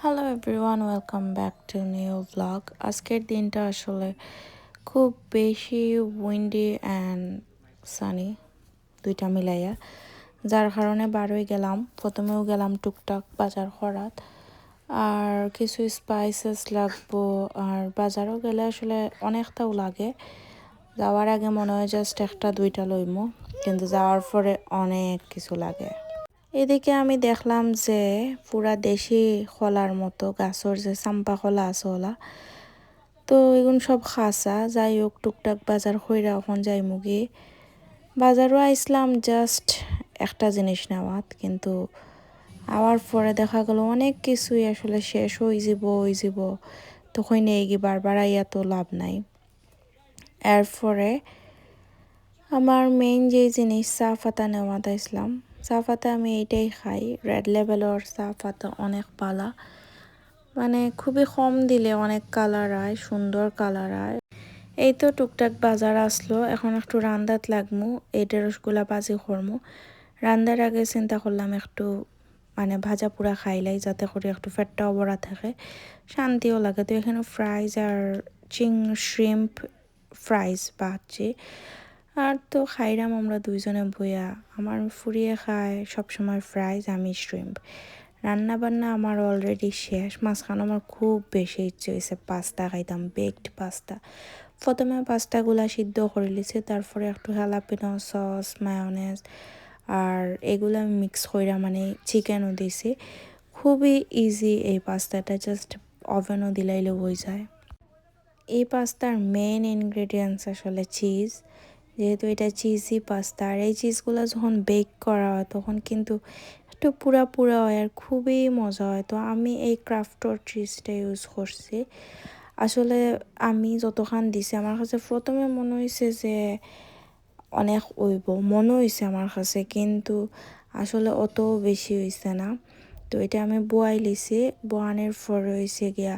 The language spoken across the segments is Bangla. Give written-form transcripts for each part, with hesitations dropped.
Hello everyone, welcome back to new blog. আজকের দিনটা আসলে খুব বেশি উইন্ডি অ্যান্ড সানি দুইটা মিলাইয়া, যার কারণে বারোই গেলাম। প্রথমেও গেলাম টুকটাক বাজার করাত, আর কিছু স্পাইসেস লাগবো। আর বাজারও গেলে আসলে অনেকটাও লাগে। যাওয়ার আগে মনে হয় জাস্ট একটা দুইটা লইমো, কিন্তু যাওয়ার পরে অনেক কিছু লাগে। এদিকে আমি দেখলাম যে পুরা দেশি খোলার মতো গাছর যে চাম্পা খোলা আছে ওলা, তো এগুন সব খাসা। যাই হোক, টুকটাক বাজার কইরা এখন যাই মুগি। বাজারও আইসলাম জাস্ট একটা জিনিস নেওয়াত, কিন্তু আওয়ার পরে দেখা গেল অনেক কিছুই আসলে শেষ হয়ে যাব। তখন এই কি বারবার আইয়া তো লাভ নাই। এরপরে আমার মেইন যে জিনিস চা পাতা নেওয়া ইসলাম। চা পাতা আমি এইটাই খাই, রেড লেভেলের চা পাতা অনেক পালা, মানে খুবই কম দিলে অনেক কালার আয়, সুন্দর কালার আয়। এই তো টুকটাক বাজার আসলো, এখন একটু রান্দাত লাগমু। এই ঢেঁড়সগুলা ভাজি করমু। রান্দার আগে চিন্তা করলাম একটু মানে ভাজা পুরা খাইলাই, যাতে করে একটু ফ্যাটটাও বড়া থাকে, শান্তিও লাগে। তো এখানে ফ্রাইজ আর শ্রিম্প ফ্রাইজ বাচ্ছি। আর তো খাইরাম আমরা দুইজনে বইয়া। আমার ফুরিয়ে খায় সবসময় ফ্রাইজ, আমি শ্রিম্প। রান্না বান্না আমার অলরেডি শেষ। মাঝখানে আমার খুব বেশি ইচ্ছে হয়েছে পাস্তা খাইতাম, বেকড পাস্তা। প্রথমে পাস্তাগুলা সিদ্ধ করে লিছি, তারপরে একটু হ্যালাপিনো সস, মায়োনেজ আর এগুলা মিক্স কইরা মানে চিকেনও দিছি। খুবই ইজি এই পাস্তাটা, জাস্ট ওভেনও দিলাইলে হয়ে যায়। এই পাস্তার মেইন ইনগ্রেডিয়েন্টস আসলে চিজ, যেহেতু এটা চিজি পাস্তা। আর এই চিজগুলো যখন বেক করা হয় তখন কিন্তু একটু পুরা পুরা হয় আর খুবই মজা হয়। তো আমি এই ক্রাফটর চিজটা ইউজ করছি। আসলে আমি যতখান দিছি আমার কাছে প্রথমে মনে হয়েছে যে অনেক হইব, মনে হয়েছে আমার কাছে, কিন্তু আসলে অত বেশি হয়েছে না। তো এটা আমি বোয়াই লিছি, বোয়ানোর পরে হয়েছে গিয়া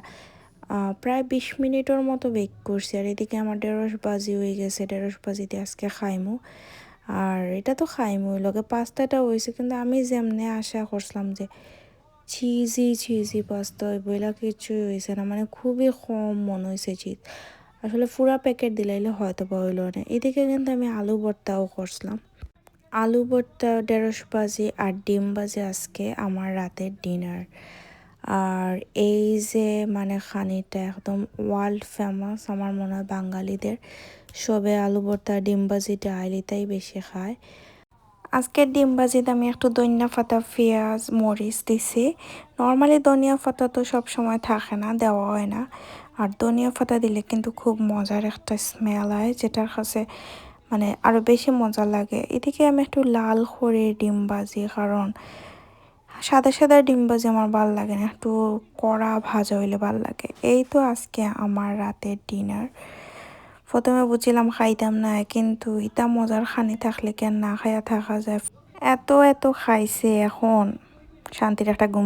প্রায় 20 মিনিটের মতো বেক করছি। আর এদিকে আমার ঢেঁড়স ভাজি হয়ে গেছে, ঢেঁড়স ভাজিতে আজকে খাইমু। আর এটা তো খাইমু লগে পাস্তাটা হয়েছে, কিন্তু আমি যেমনে আশা করছিলাম যে চিজি পাস্তা হইব, এলা কিছুই হয়েছে না। মানে খুবই কম মনে হয়েছে চিজ, আসলে পুরা প্যাকেট দিলাইলে হয়তো বা হইল না। এদিকে কিন্তু আমি আলু ভর্তাও করছিলাম। আলু ভর্তা, ঢেঁড়স ভাজি আর ডিম ভাজি আজকে আমার রাতের ডিনার। আর এই যে মানে খানিটা একদম ওয়ার্ল্ড ফেমাস, আমার মনে হয় বাঙালিদের সবে আলু ভর্তা ডিম ভাজিটা আইলিতাই বেশি খায়। আজকের ডিম ভাজিতে আমি একটু ধনিয়া পাতা, পেঁয়াজ, মরিচ দিছি। নর্মালি ধনিয়া পাতা তো সব সময় থাকে না, দেওয়া হয় না। আর ধনিয়া পাতা দিলে কিন্তু খুব মজার একটা স্মেল হয়, যেটার কাছে মানে আরও বেশি মজা লাগে। এদিকে আমি একটু লাল করে ডিম ভাজি, কারণ সাদা সাদা ডিম ভাজি আমার ভাল লাগে না, একটু কড়া ভাজা হইলে ভাল লাগে। এই তো আজকে আমার রাতের ডিনার। প্রথমে বুঝছিলাম খাইতাম না, কিন্তু ইতা মজার খানি থাকলে কেন না খাইয়া থাকা যায়। এত এত খাইছে, এখন শান্তির একটা ঘুম